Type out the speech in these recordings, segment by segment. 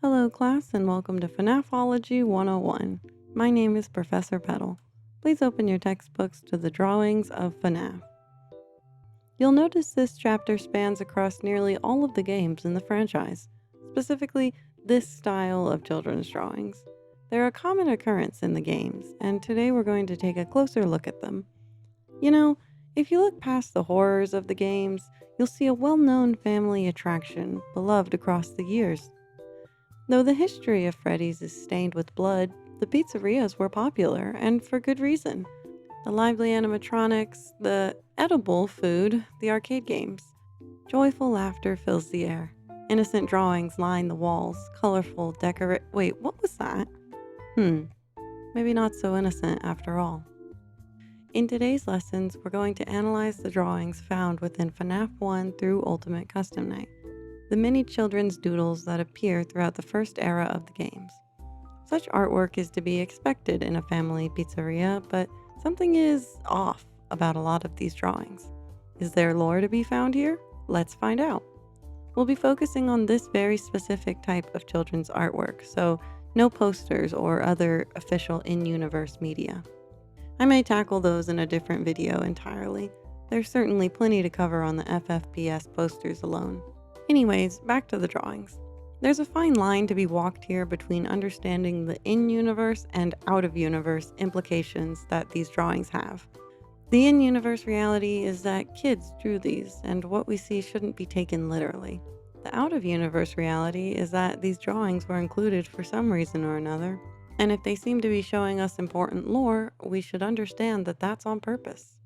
Hello class and welcome to FNAFology 101. My name is Professor Petal. Please open your textbooks to the drawings of FNAF. You'll notice this chapter spans across nearly all of the games in the franchise, specifically this style of children's drawings. They're a common occurrence in the games, and today we're going to take a closer look at them. You know, if you look past the horrors of the games, you'll see a well-known family attraction beloved across the years. Though the history of Freddy's is stained with blood, the pizzerias were popular, and for good reason. The lively animatronics, the edible food, the arcade games. Joyful laughter fills the air. Innocent drawings line the walls, colorful Wait, what was that? Maybe not so innocent after all. In today's lessons, we're going to analyze the drawings found within FNAF 1 through Ultimate Custom Night. The many children's doodles that appear throughout the first era of the games. Such artwork is to be expected in a family pizzeria, but something is off about a lot of these drawings. Is there lore to be found here? Let's find out. We'll be focusing on this very specific type of children's artwork, so no posters or other official in-universe media. I may tackle those in a different video entirely. There's certainly plenty to cover on the FFPS posters alone. Anyways, back to the drawings. There's a fine line to be walked here between understanding the in-universe and out-of-universe implications that these drawings have. The in-universe reality is that kids drew these, and what we see shouldn't be taken literally. The out-of-universe reality is that these drawings were included for some reason or another, and if they seem to be showing us important lore, we should understand that that's on purpose.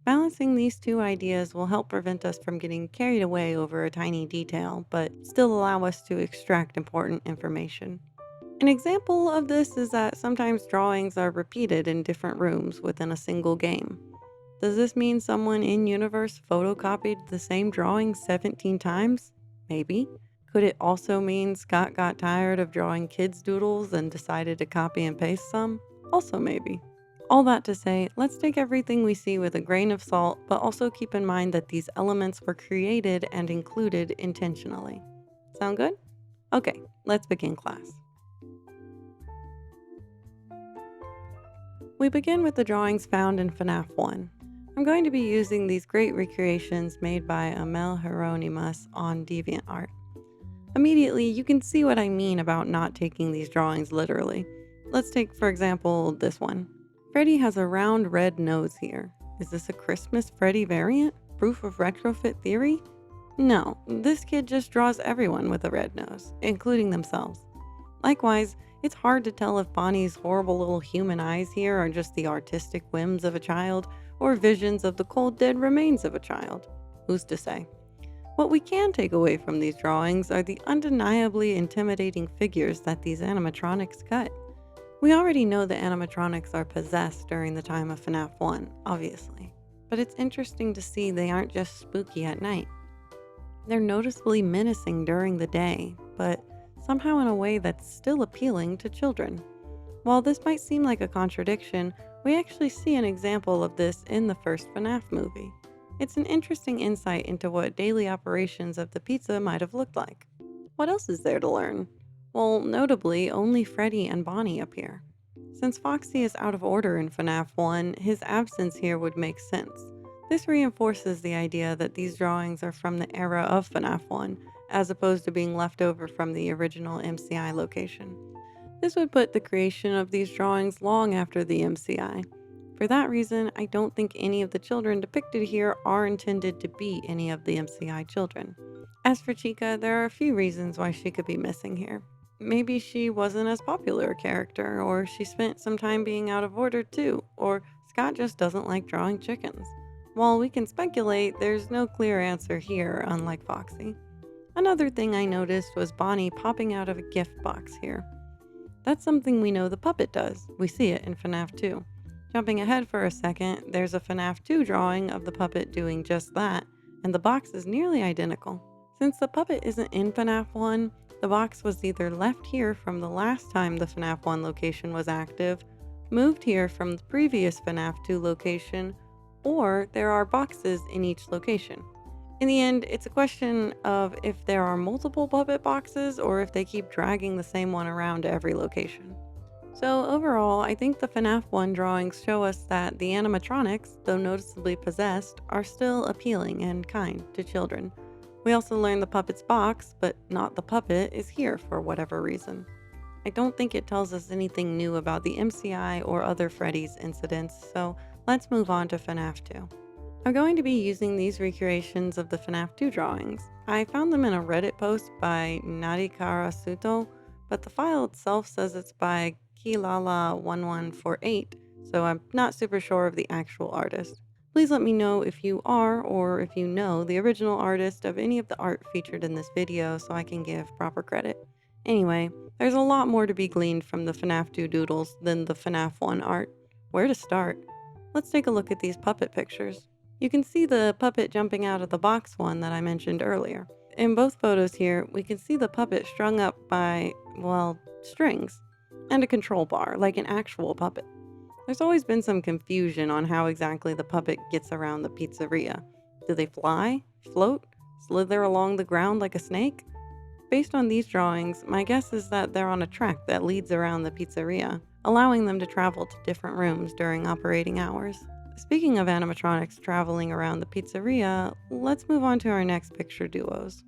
Balancing these two ideas will help prevent us from getting carried away over a tiny detail, but still allow us to extract important information. An example of this is that sometimes drawings are repeated in different rooms within a single game. Does this mean someone in-universe photocopied the same drawing 17 times? Maybe. Could it also mean Scott got tired of drawing kids' doodles and decided to copy and paste some? Also maybe. All that to say, let's take everything we see with a grain of salt, but also keep in mind that these elements were created and included intentionally. Sound good? Okay, let's begin class. We begin with the drawings found in FNAF 1. I'm going to be using these great recreations made by Amel Hieronymus on DeviantArt. Immediately, you can see what I mean about not taking these drawings literally. Let's take, for example, this one. Freddy has a round red nose here. Is this a Christmas Freddy variant? Proof of retrofit theory? No, this kid just draws everyone with a red nose, including themselves. Likewise, it's hard to tell if Bonnie's horrible little human eyes here are just the artistic whims of a child, or visions of the cold dead remains of a child. Who's to say? What we can take away from these drawings are the undeniably intimidating figures that these animatronics cut. We already know the animatronics are possessed during the time of FNAF 1, obviously, but it's interesting to see they aren't just spooky at night. They're noticeably menacing during the day, but somehow in a way that's still appealing to children. While this might seem like a contradiction, we actually see an example of this in the first FNAF movie. It's an interesting insight into what daily operations of the pizza might have looked like. What else is there to learn? Well, notably, only Freddy and Bonnie appear. Since Foxy is out of order in FNAF 1, his absence here would make sense. This reinforces the idea that these drawings are from the era of FNAF 1, as opposed to being left over from the original MCI location. This would put the creation of these drawings long after the MCI. For that reason, I don't think any of the children depicted here are intended to be any of the MCI children. As for Chica, there are a few reasons why she could be missing here. Maybe she wasn't as popular a character, or she spent some time being out of order too, or Scott just doesn't like drawing chickens. While we can speculate, there's no clear answer here, unlike Foxy. Another thing I noticed was Bonnie popping out of a gift box here. That's something we know the puppet does. We see it in FNAF 2. Jumping ahead for a second, there's a FNAF 2 drawing of the puppet doing just that, and the box is nearly identical. Since the puppet isn't in FNAF 1, the box was either left here from the last time the FNAF 1 location was active, moved here from the previous FNAF 2 location, or there are boxes in each location. In the end, it's a question of if there are multiple puppet boxes or if they keep dragging the same one around to every location. So overall, I think the FNAF 1 drawings show us that the animatronics, though noticeably possessed, are still appealing and kind to children. We also learn the puppet's box, but not the puppet, is here for whatever reason. I don't think it tells us anything new about the MCI or other Freddy's incidents, so let's move on to FNAF 2. I'm going to be using these recreations of the FNAF 2 drawings. I found them in a Reddit post by Narikara Suto, but the file itself says it's by Kilala1148, so I'm not super sure of the actual artist. Please let me know if you are, or if you know, the original artist of any of the art featured in this video so I can give proper credit. Anyway, there's a lot more to be gleaned from the FNAF 2 doodles than the FNAF 1 art. Where to start? Let's take a look at these puppet pictures. You can see the puppet jumping out of the box one that I mentioned earlier. In both photos here, we can see the puppet strung up by, well, strings, and a control bar, like an actual puppet. There's always been some confusion on how exactly the puppet gets around the pizzeria. Do they fly, float, slither along the ground like a snake? Based on these drawings, my guess is that they're on a track that leads around the pizzeria, allowing them to travel to different rooms during operating hours. Speaking of animatronics traveling around the pizzeria, let's move on to our next picture duos.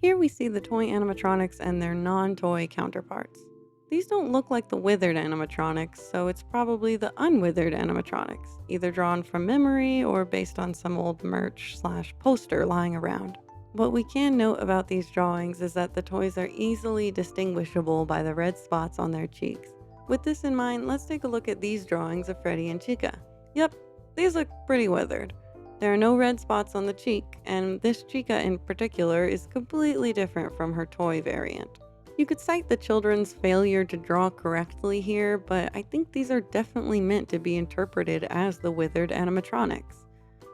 Here we see the toy animatronics and their non-toy counterparts. These don't look like the withered animatronics, so it's probably the unwithered animatronics, either drawn from memory or based on some old merch/poster lying around. What we can note about these drawings is that the toys are easily distinguishable by the red spots on their cheeks. With this in mind, let's take a look at these drawings of Freddy and Chica. Yep, these look pretty withered. There are no red spots on the cheek, and this Chica in particular is completely different from her toy variant. You could cite the children's failure to draw correctly here, but I think these are definitely meant to be interpreted as the withered animatronics,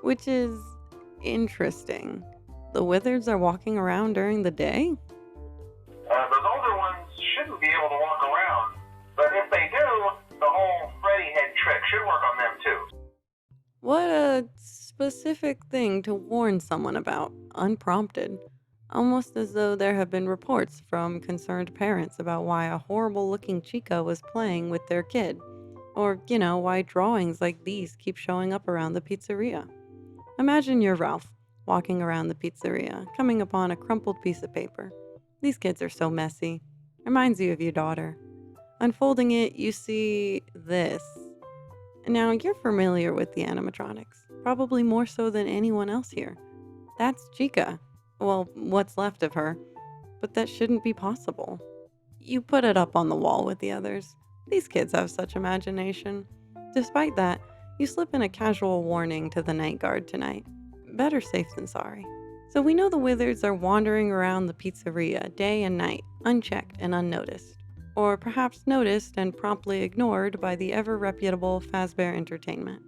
which is interesting. The wizards are walking around during the day? Those older ones shouldn't be able to walk around, but if they do, the whole Freddy head trick should work on them too. What a specific thing to warn someone about, unprompted. Almost as though there have been reports from concerned parents about why a horrible-looking Chica was playing with their kid. Or, why drawings like these keep showing up around the pizzeria. Imagine you're Ralph, walking around the pizzeria, coming upon a crumpled piece of paper. These kids are so messy. Reminds you of your daughter. Unfolding it, you see this. Now, you're familiar with the animatronics, probably more so than anyone else here. That's Chica. Well, what's left of her. But that shouldn't be possible. You put it up on the wall with the others. These kids have such imagination. Despite that, you slip in a casual warning to the night guard tonight. Better safe than sorry. So we know the wizards are wandering around the pizzeria day and night, unchecked and unnoticed. Or perhaps noticed and promptly ignored by the ever-reputable Fazbear Entertainment.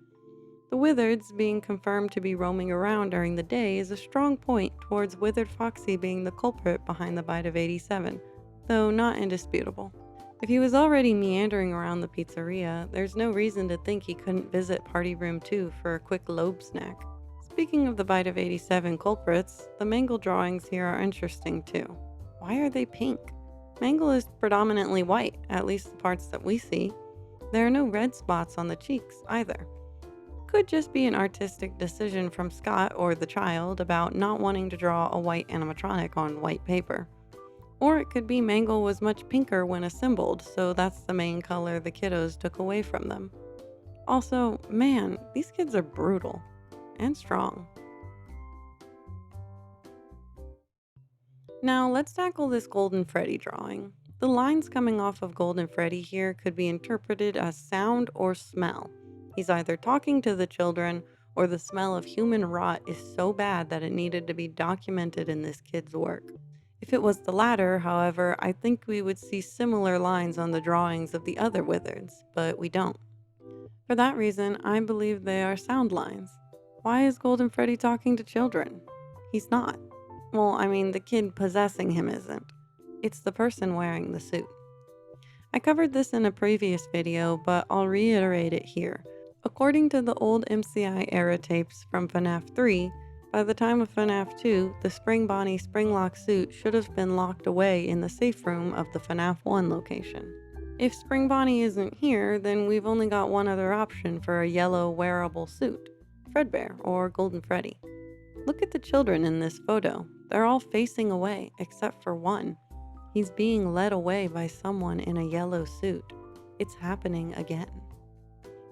The wizards being confirmed to be roaming around during the day is a strong point towards Withered Foxy being the culprit behind the bite of 87, though not indisputable. If he was already meandering around the pizzeria, there's no reason to think he couldn't visit Party Room 2 for a quick lobe snack. Speaking of the bite of 87 culprits, the Mangle drawings here are interesting too. Why are they pink? Mangle is predominantly white, at least the parts that we see. There are no red spots on the cheeks either. Could just be an artistic decision from Scott or the child about not wanting to draw a white animatronic on white paper. Or it could be Mangle was much pinker when assembled, so that's the main color the kiddos took away from them. Also, man, these kids are brutal. And strong. Now let's tackle this Golden Freddy drawing. The lines coming off of Golden Freddy here could be interpreted as sound or smell. He's either talking to the children, or the smell of human rot is so bad that it needed to be documented in this kid's work. If it was the latter, however, I think we would see similar lines on the drawings of the other wizards, but we don't. For that reason, I believe they are sound lines. Why is Golden Freddy talking to children? He's not. Well, I mean, the kid possessing him isn't. It's the person wearing the suit. I covered this in a previous video, but I'll reiterate it here. According to the old MCI era tapes from FNAF 3, By the time of FNAF 2, the Spring Bonnie Springlock suit should have been locked away in the safe room of the FNAF 1 location. If Spring Bonnie isn't here, then we've only got one other option for a yellow wearable suit, Fredbear or Golden Freddy. Look at the children in this photo. They're all facing away, except for one. He's being led away by someone in a yellow suit. It's happening again.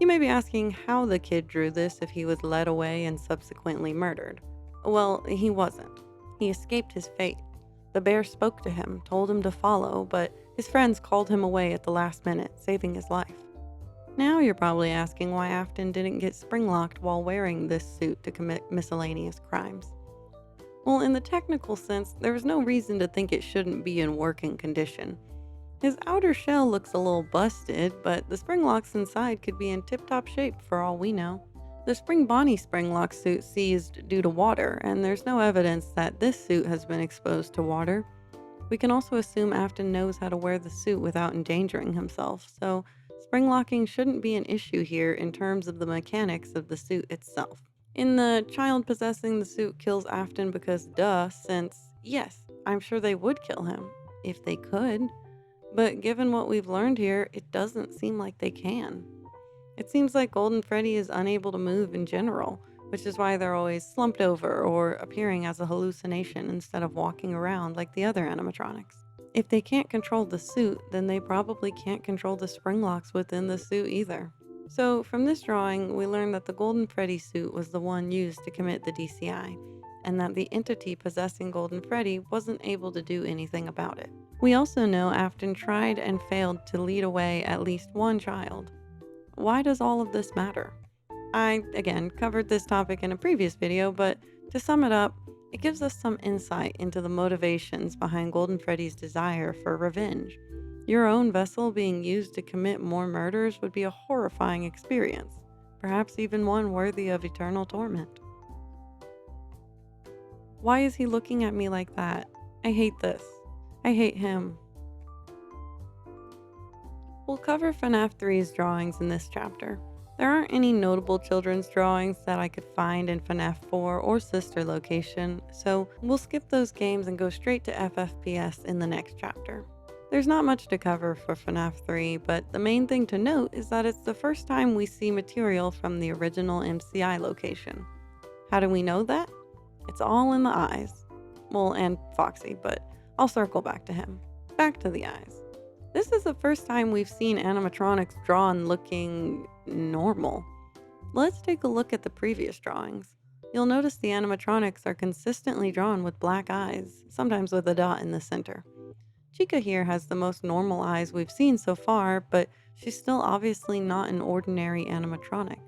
You may be asking how the kid drew this if he was led away and subsequently murdered. Well, he wasn't. He escaped his fate. The bear spoke to him, told him to follow, but his friends called him away at the last minute, saving his life. Now you're probably asking why Afton didn't get springlocked while wearing this suit to commit miscellaneous crimes. Well, in the technical sense, there was no reason to think it shouldn't be in working condition. His outer shell looks a little busted, but the spring locks inside could be in tip-top shape for all we know. The Spring Bonnie springlock suit seized due to water, and there's no evidence that this suit has been exposed to water. We can also assume Afton knows how to wear the suit without endangering himself, so spring locking shouldn't be an issue here in terms of the mechanics of the suit itself. In the child possessing the suit kills Afton because duh, since yes, I'm sure they would kill him if they could. But given what we've learned here, it doesn't seem like they can. It seems like Golden Freddy is unable to move in general, which is why they're always slumped over or appearing as a hallucination instead of walking around like the other animatronics. If they can't control the suit, then they probably can't control the spring locks within the suit either. So from this drawing, we learn that the Golden Freddy suit was the one used to commit the DCI, and that the entity possessing Golden Freddy wasn't able to do anything about it. We also know Afton tried and failed to lead away at least one child. Why does all of this matter? I, again, covered this topic in a previous video, but to sum it up, it gives us some insight into the motivations behind Golden Freddy's desire for revenge. Your own vessel being used to commit more murders would be a horrifying experience, perhaps even one worthy of eternal torment. Why is he looking at me like that? I hate this. I hate him. We'll cover FNAF 3's drawings in this chapter. There aren't any notable children's drawings that I could find in FNAF 4 or sister location, so we'll skip those games and go straight to FFPS in the next chapter. There's not much to cover for FNAF 3, but the main thing to note is that it's the first time we see material from the original MCI location. How do we know that? It's all in the eyes. Well, and Foxy, but I'll circle back to him. Back to the eyes. This is the first time we've seen animatronics drawn looking normal. Let's take a look at the previous drawings. You'll notice the animatronics are consistently drawn with black eyes, sometimes with a dot in the center. Chica here has the most normal eyes we've seen so far, but she's still obviously not an ordinary animatronic.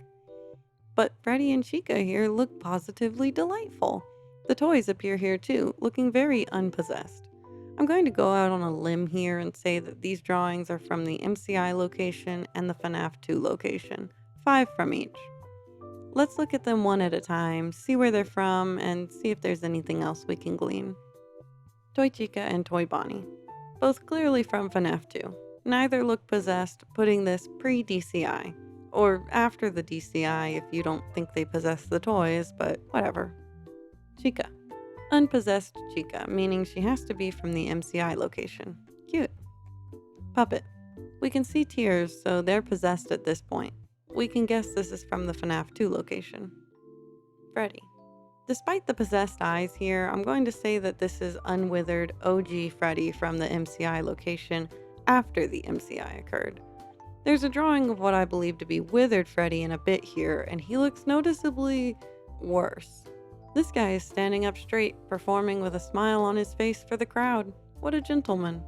But Freddy and Chica here look positively delightful. The toys appear here too, looking very unpossessed. I'm going to go out on a limb here and say that these drawings are from the MCI location and the FNAF 2 location, 5 from each. Let's look at them one at a time, see where they're from, and see if there's anything else we can glean. Toy Chica and Toy Bonnie, both clearly from FNAF 2. Neither look possessed, putting this pre-DCI, or after the DCI if you don't think they possess the toys, but whatever. Chica. Unpossessed Chica, meaning she has to be from the MCI location. Cute. Puppet. We can see tears, so they're possessed at this point. We can guess this is from the FNAF 2 location. Freddy. Despite the possessed eyes here, I'm going to say that this is unwithered OG Freddy from the MCI location after the MCI occurred. There's a drawing of what I believe to be withered Freddy in a bit here, and he looks noticeably worse. This guy is standing up straight, performing with a smile on his face for the crowd. What a gentleman.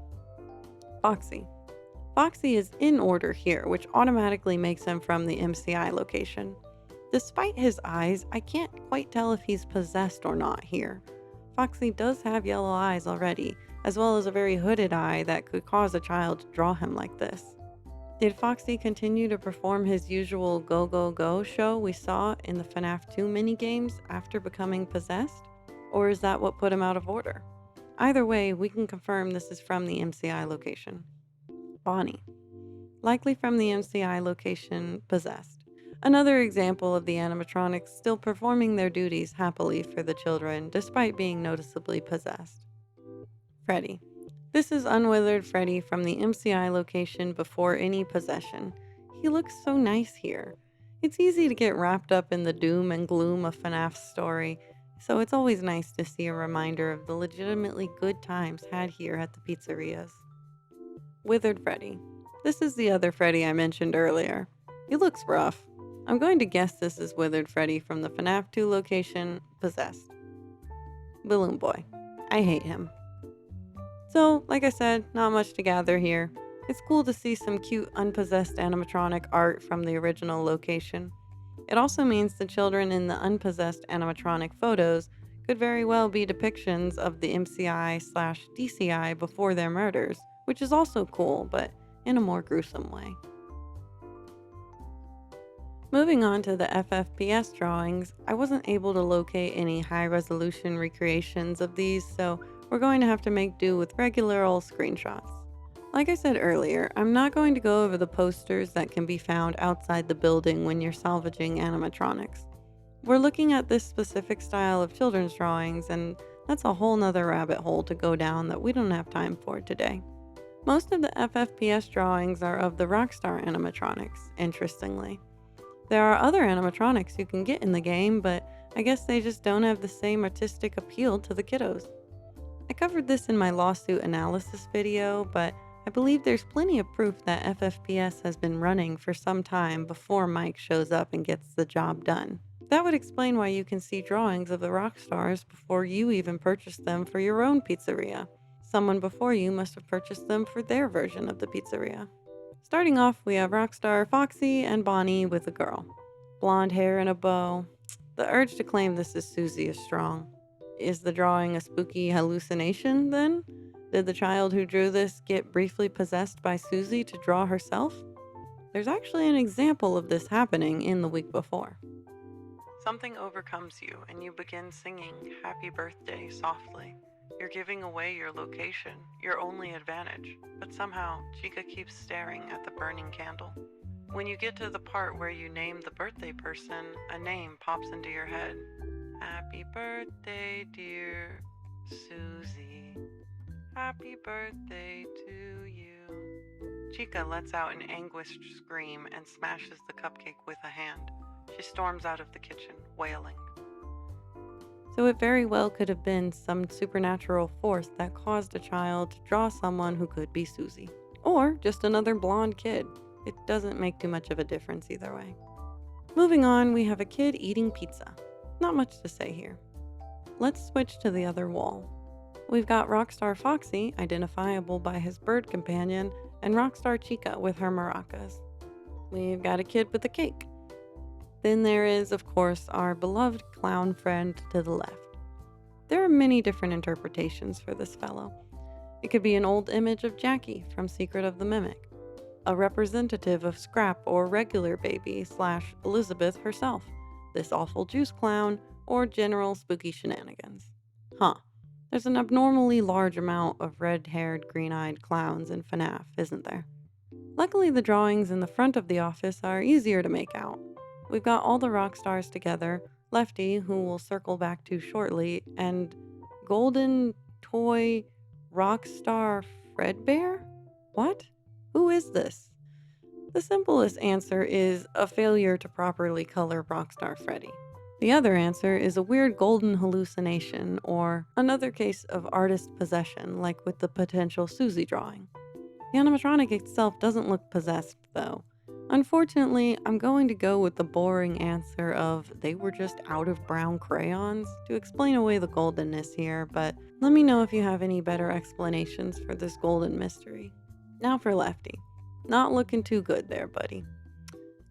Foxy. Foxy is in order here, which automatically makes him from the MCI location. Despite his eyes, I can't quite tell if he's possessed or not here. Foxy does have yellow eyes already, as well as a very hooded eye that could cause a child to draw him like this. Did Foxy continue to perform his usual Go Go Go show we saw in the FNAF 2 minigames after becoming possessed? Or is that what put him out of order? Either way, we can confirm this is from the MCI location. Bonnie. Likely from the MCI location, possessed. Another example of the animatronics still performing their duties happily for the children despite being noticeably possessed. Freddy. This is Unwithered Freddy from the MCI location before any possession. He looks so nice here. It's easy to get wrapped up in the doom and gloom of FNAF's story, so it's always nice to see a reminder of the legitimately good times had here at the pizzerias. Withered Freddy. This is the other Freddy I mentioned earlier. He looks rough. I'm going to guess this is Withered Freddy from the FNAF 2 location, Possessed. Balloon Boy. I hate him. So, like I said, not much to gather here. It's cool to see some cute unpossessed animatronic art from the original location. It also means the children in the unpossessed animatronic photos could very well be depictions of the MCI/DCI before their murders, which is also cool, but in a more gruesome way. Moving on to the FFPS drawings, I wasn't able to locate any high-resolution recreations of these, so we're going to have to make do with regular old screenshots. Like I said earlier, I'm not going to go over the posters that can be found outside the building when you're salvaging animatronics. We're looking at this specific style of children's drawings, and that's a whole nother rabbit hole to go down that we don't have time for today. Most of the FFPS drawings are of the Rockstar animatronics, interestingly. There are other animatronics you can get in the game, but I guess they just don't have the same artistic appeal to the kiddos. I covered this in my lawsuit analysis video, but I believe there's plenty of proof that FFPS has been running for some time before Mike shows up and gets the job done. That would explain why you can see drawings of the Rockstars before you even purchased them for your own pizzeria. Someone before you must have purchased them for their version of the pizzeria. Starting off, we have Rockstar Foxy and Bonnie with a girl. Blonde hair and a bow. The urge to claim this is Susie is strong. Is the drawing a spooky hallucination, then? Did the child who drew this get briefly possessed by Susie to draw herself? There's actually an example of this happening in the week before. Something overcomes you, and you begin singing Happy Birthday softly. You're giving away your location, your only advantage, but somehow Chica keeps staring at the burning candle. When you get to the part where you name the birthday person, a name pops into your head. Happy birthday, dear Susie. Happy birthday to you. Chica lets out an anguished scream and smashes the cupcake with a hand. She storms out of the kitchen, wailing. So it very well could have been some supernatural force that caused a child to draw someone who could be Susie. Or just another blonde kid. It doesn't make too much of a difference either way. Moving on, we have a kid eating pizza. Not much to say here. Let's switch to the other wall. We've got Rockstar Foxy, identifiable by his bird companion, and Rockstar Chica with her maracas. We've got a kid with a cake. Then there is, of course, our beloved clown friend to the left. There are many different interpretations for this fellow. It could be an old image of Jackie from Secret of the Mimic, a representative of Scrap or regular baby / Elizabeth herself, this awful juice clown, or general spooky shenanigans. There's an abnormally large amount of red-haired, green-eyed clowns in FNAF, isn't there? Luckily, the drawings in the front of the office are easier to make out. We've got all the rock stars together, Lefty, who we'll circle back to shortly, and Golden Toy Rockstar Fredbear? What? Who is this? The simplest answer is a failure to properly color Rockstar Freddy. The other answer is a weird golden hallucination, or another case of artist possession, like with the potential Susie drawing. The animatronic itself doesn't look possessed, though. Unfortunately, I'm going to go with the boring answer of they were just out of brown crayons to explain away the goldenness here, but let me know if you have any better explanations for this golden mystery. Now for Lefty. Not looking too good there, buddy.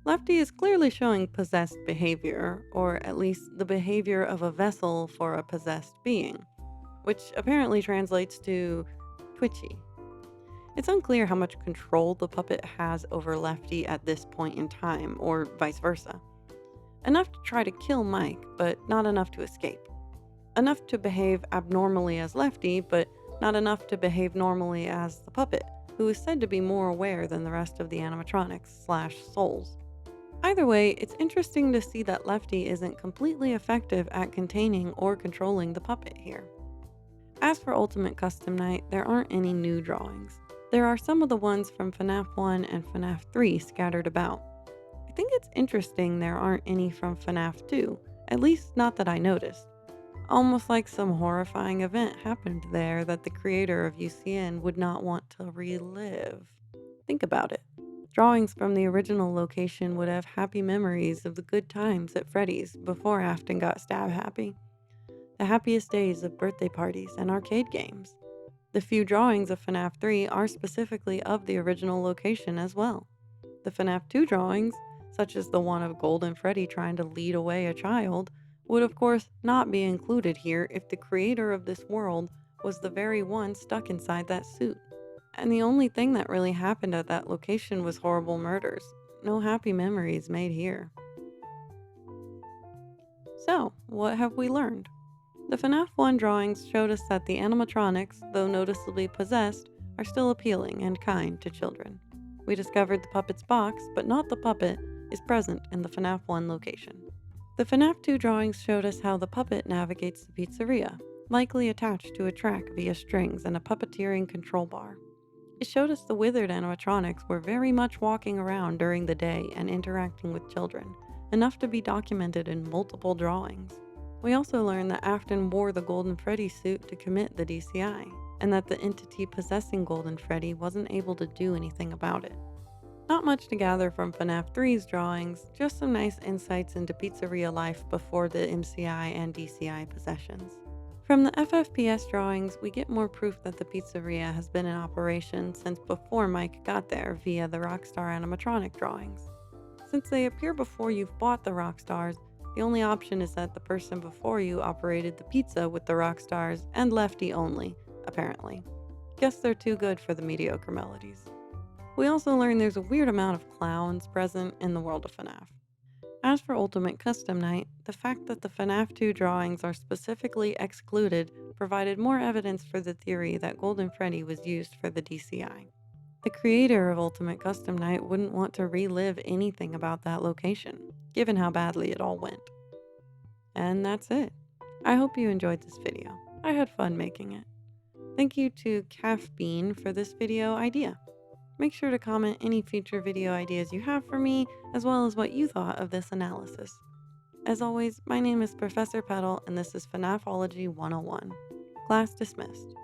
Lefty is clearly showing possessed behavior, or at least the behavior of a vessel for a possessed being, which apparently translates to twitchy. It's unclear how much control the puppet has over Lefty at this point in time, or vice versa. Enough to try to kill Mike, but not enough to escape. Enough to behave abnormally as Lefty, but not enough to behave normally as the puppet, who is said to be more aware than the rest of the animatronics / souls. Either way, it's interesting to see that Lefty isn't completely effective at containing or controlling the puppet here. As for Ultimate Custom Night, there aren't any new drawings. There are some of the ones from FNAF 1 and FNAF 3 scattered about. I think it's interesting there aren't any from FNAF 2, at least not that I noticed. Almost like some horrifying event happened there that the creator of UCN would not want to relive. Think about it. Drawings from the original location would have happy memories of the good times at Freddy's before Afton got stab happy. The happiest days of birthday parties and arcade games. The few drawings of FNAF 3 are specifically of the original location as well. The FNAF 2 drawings, such as the one of Golden Freddy trying to lead away a child, would of course not be included here if the creator of this world was the very one stuck inside that suit. And the only thing that really happened at that location was horrible murders. No happy memories made here. So, what have we learned? The FNAF 1 drawings showed us that the animatronics, though noticeably possessed, are still appealing and kind to children. We discovered the puppet's box, but not the puppet, is present in the FNAF 1 location. The FNAF 2 drawings showed us how the puppet navigates the pizzeria, likely attached to a track via strings and a puppeteering control bar. It showed us the withered animatronics were very much walking around during the day and interacting with children, enough to be documented in multiple drawings. We also learned that Afton wore the Golden Freddy suit to commit the DCI, and that the entity possessing Golden Freddy wasn't able to do anything about it. Not much to gather from FNAF 3's drawings, just some nice insights into pizzeria life before the MCI and DCI possessions. From the FFPS drawings, we get more proof that the pizzeria has been in operation since before Mike got there via the Rockstar animatronic drawings. Since they appear before you've bought the Rockstars, the only option is that the person before you operated the pizza with the Rockstars and Lefty only, apparently. Guess they're too good for the mediocre melodies. We also learn there's a weird amount of clowns present in the world of FNAF. As for Ultimate Custom Night, the fact that the FNAF 2 drawings are specifically excluded provided more evidence for the theory that Golden Freddy was used for the DCI. The creator of Ultimate Custom Night wouldn't want to relive anything about that location, given how badly it all went. And that's it. I hope you enjoyed this video. I had fun making it. Thank you to Calf Bean for this video idea. Make sure to comment any future video ideas you have for me, as well as what you thought of this analysis. As always, my name is Professor Petal, and this is FNAFology 101. Class dismissed.